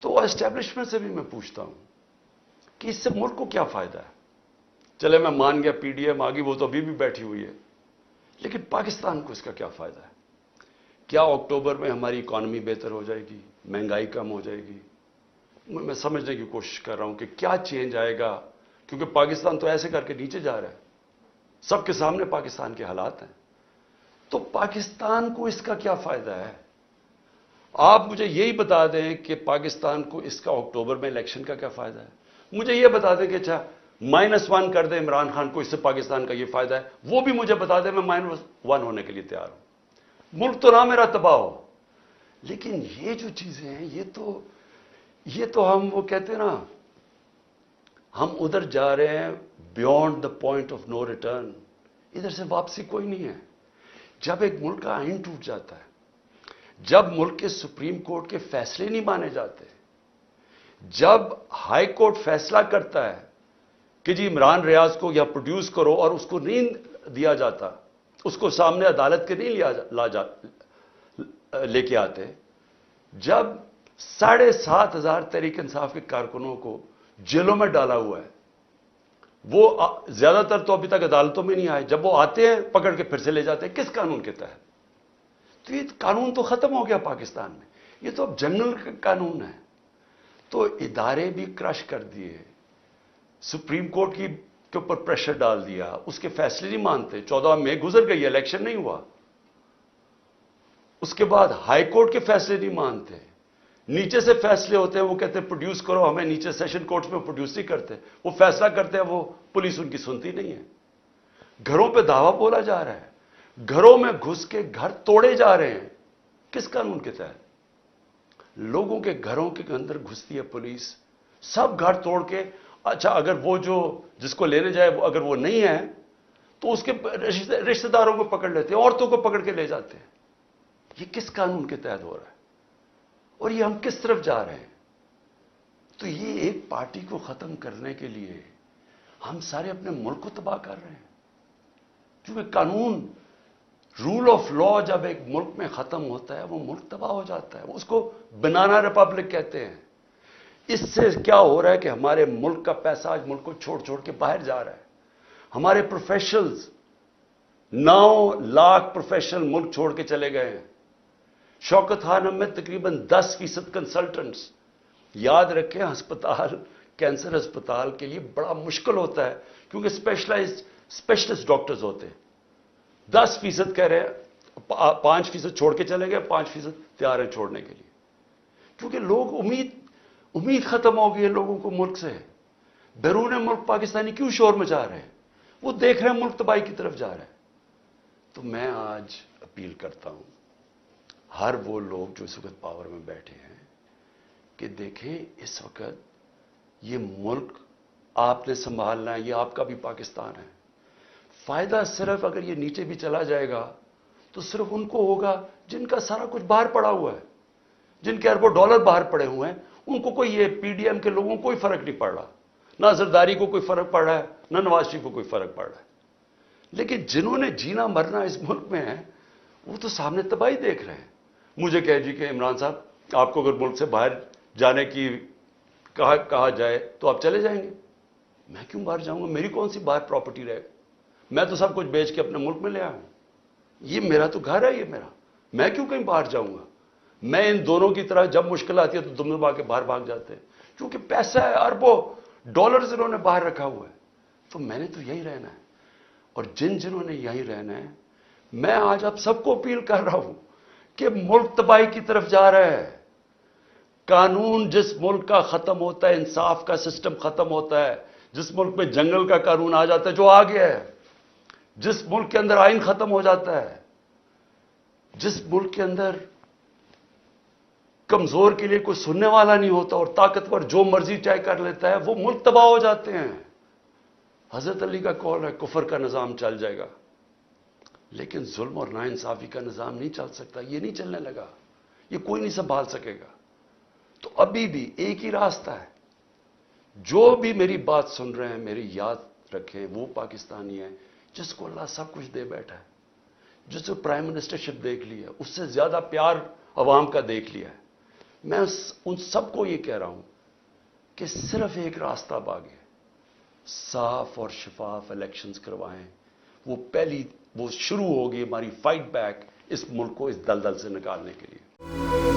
تو اسٹیبلشمنٹ سے بھی میں پوچھتا ہوں کہ اس سے ملک کو کیا فائدہ ہے؟ چلے میں مان گیا پی ڈی ایم آگی، وہ تو ابھی بھی بیٹھی ہوئی ہے، لیکن پاکستان کو اس کا کیا فائدہ ہے؟ کیا اکتوبر میں ہماری اکانومی بہتر ہو جائے گی؟ مہنگائی کم ہو جائے گی؟ میں سمجھنے کی کوشش کر رہا ہوں کہ کیا چینج آئے گا، کیونکہ پاکستان تو ایسے کر کے نیچے جا رہا ہے، سب کے سامنے پاکستان کے حالات ہیں۔ تو پاکستان کو اس کا کیا فائدہ ہے؟ آپ مجھے یہی بتا دیں کہ پاکستان کو اس کا اکتوبر میں الیکشن کا کیا فائدہ ہے؟ مجھے یہ بتا دیں کہ اچھا -1 کر دیں عمران خان کو، اس سے پاکستان کا یہ فائدہ ہے، وہ بھی مجھے بتا دیں، میں -1 ہونے کے لیے تیار ہوں۔ ملک تو نہ میرا تباہ ہو، لیکن یہ جو چیزیں ہیں یہ تو ہم وہ کہتے ہیں نا، ہم ادھر جا رہے ہیں beyond the point of no return, ادھر سے واپسی کوئی نہیں ہے۔ جب ایک ملک کا آئین ٹوٹ جاتا ہے، جب ملک کے سپریم کورٹ کے فیصلے نہیں مانے جاتے، جب ہائی کورٹ فیصلہ کرتا ہے کہ جی عمران ریاض کو یا پروڈیوس کرو اور اس کو نہیں دیا جاتا، اس کو سامنے عدالت کے نہیں لے کے آتے، جب 7,500 تحریک انصاف کے کارکنوں کو جیلوں میں ڈالا ہوا ہے، وہ زیادہ تر تو ابھی تک عدالتوں میں نہیں آئے، جب وہ آتے ہیں پکڑ کے پھر سے لے جاتے ہیں، کس قانون کے تحت؟ تو یہ قانون تو ختم ہو گیا پاکستان میں، یہ تو اب جنرل قانون ہے۔ تو ادارے بھی کرش کر دیے، سپریم کورٹ کے اوپر پریشر ڈال دیا، اس کے فیصلے نہیں مانتے۔ 14 مئی گزر گئی، الیکشن نہیں ہوا، اس کے بعد ہائی کورٹ کے فیصلے نہیں مانتے، نیچے سے فیصلے ہوتے ہیں، وہ کہتے ہیں پروڈیوس کرو، ہمیں نیچے سیشن کورٹس میں پروڈیوس نہیں کرتے، وہ فیصلہ کرتے ہیں، وہ پولیس ان کی سنتی نہیں ہے۔ گھروں پہ دعویٰ بولا جا رہا ہے، گھروں میں گھس کے گھر توڑے جا رہے ہیں، کس قانون کے تحت؟ لوگوں کے گھروں کے اندر گھستی ہے پولیس، سب گھر توڑ کے، اچھا اگر وہ جو جس کو لینے جائے اگر وہ نہیں ہے تو اس کے رشتہ داروں کو پکڑ لیتے ہیں، عورتوں کو پکڑ کے لے جاتے ہیں۔ یہ کس قانون کے تحت ہو رہا ہے؟ اور یہ ہم کس طرف جا رہے ہیں؟ تو یہ ایک پارٹی کو ختم کرنے کے لیے ہم سارے اپنے ملک کو تباہ کر رہے ہیں، کیونکہ قانون، رول آف لا جب ایک ملک میں ختم ہوتا ہے وہ ملک تباہ ہو جاتا ہے، اس کو بنانا ریپبلک کہتے ہیں۔ اس سے کیا ہو رہا ہے کہ ہمارے ملک کا پیسہ آج ملک کو چھوڑ چھوڑ کے باہر جا رہا ہے، ہمارے پروفیشنلز 9 لاکھ پروفیشنل ملک چھوڑ کے چلے گئے ہیں۔ شوکت خانم میں تقریباً 10% کنسلٹنٹس، یاد رکھیں ہسپتال، کینسر ہسپتال کے لیے بڑا مشکل ہوتا ہے کیونکہ اسپیشلسٹ ڈاکٹرز ہوتے ہیں۔ 10% کہہ رہے ہیں، 5% چھوڑ کے چلے گئے، 5% تیار ہیں چھوڑنے کے لیے، کیونکہ لوگ امید ختم ہو گئی ہے لوگوں کو ملک سے۔ بیرون ملک پاکستانی کیوں شور مچا رہے ہیں؟ وہ دیکھ رہے ہیں ملک تباہی کی طرف جا رہا ہے۔ تو میں آج اپیل کرتا ہوں ہر وہ لوگ جو اس وقت پاور میں بیٹھے ہیں کہ دیکھیں اس وقت یہ ملک آپ نے سنبھالنا ہے، یہ آپ کا بھی پاکستان ہے۔ فائدہ صرف اگر یہ نیچے بھی چلا جائے گا تو صرف ان کو ہوگا جن کا سارا کچھ باہر پڑا ہوا ہے، جن کے اربوں ڈالر باہر پڑے ہوئے ہیں، ان کو کوئی، یہ پی ڈی ایم کے لوگوں کو کوئی فرق نہیں پڑ رہا، نہ زرداری کو کوئی فرق پڑ رہا ہے، نہ نواز شریف کو کوئی فرق پڑ رہا ہے۔ لیکن جنہوں نے جینا مرنا اس ملک میں ہے وہ تو سامنے تباہی دیکھ رہے ہیں۔ مجھے کہہ جی کہ عمران صاحب آپ کو اگر ملک سے باہر جانے کی کہا جائے تو آپ چلے جائیں گے؟ میں کیوں باہر جاؤں گا؟ میری کون سی باہر پراپرٹی رہے گا؟ میں تو سب کچھ بیچ کے اپنے ملک میں لے آیا ہوں، یہ میرا تو گھر ہے، یہ میرا، میں کیوں کہیں باہر جاؤں گا؟ میں ان دونوں کی طرح جب مشکل آتی ہے تو دم دبا کے باہر بھاگ جاتے ہیں، کیونکہ پیسہ ہے، اربوں ڈالرز انہوں نے باہر رکھا ہوا ہے۔ تو میں نے تو یہی رہنا ہے، اور جنہوں نے یہی رہنا ہے، میں آج آپ سب کو اپیل کر رہا ہوں کہ ملک تباہی کی طرف جا رہا ہے۔ قانون جس ملک کا ختم ہوتا ہے، انصاف کا سسٹم ختم ہوتا ہے، جس ملک میں جنگل کا قانون آ جاتا ہے جو آ گیا ہے، جس ملک کے اندر آئین ختم ہو جاتا ہے، جس ملک کے اندر کمزور کے لیے کوئی سننے والا نہیں ہوتا اور طاقتور جو مرضی طے کر لیتا ہے، وہ ملک تباہ ہو جاتے ہیں۔ حضرت علی کا قول ہے کفر کا نظام چل جائے گا، لیکن ظلم اور ناانصافی کا نظام نہیں چل سکتا، یہ نہیں چلنے لگا، یہ کوئی نہیں سنبھال سکے گا۔ تو ابھی بھی ایک ہی راستہ ہے، جو بھی میری بات سن رہے ہیں میری یاد رکھیں، وہ پاکستانی ہے جس کو اللہ سب کچھ دے بیٹھا ہے، جس کو پرائم منسٹرشپ دیکھ لی ہے، اس سے زیادہ پیار عوام کا دیکھ لیا ہے، میں ان سب کو یہ کہہ رہا ہوں کہ صرف ایک راستہ باقی ہے، صاف اور شفاف الیکشنز کروائیں. وہ شروع ہوگی ہماری فائٹ بیک اس ملک کو اس دلدل سے نکالنے کے لیے.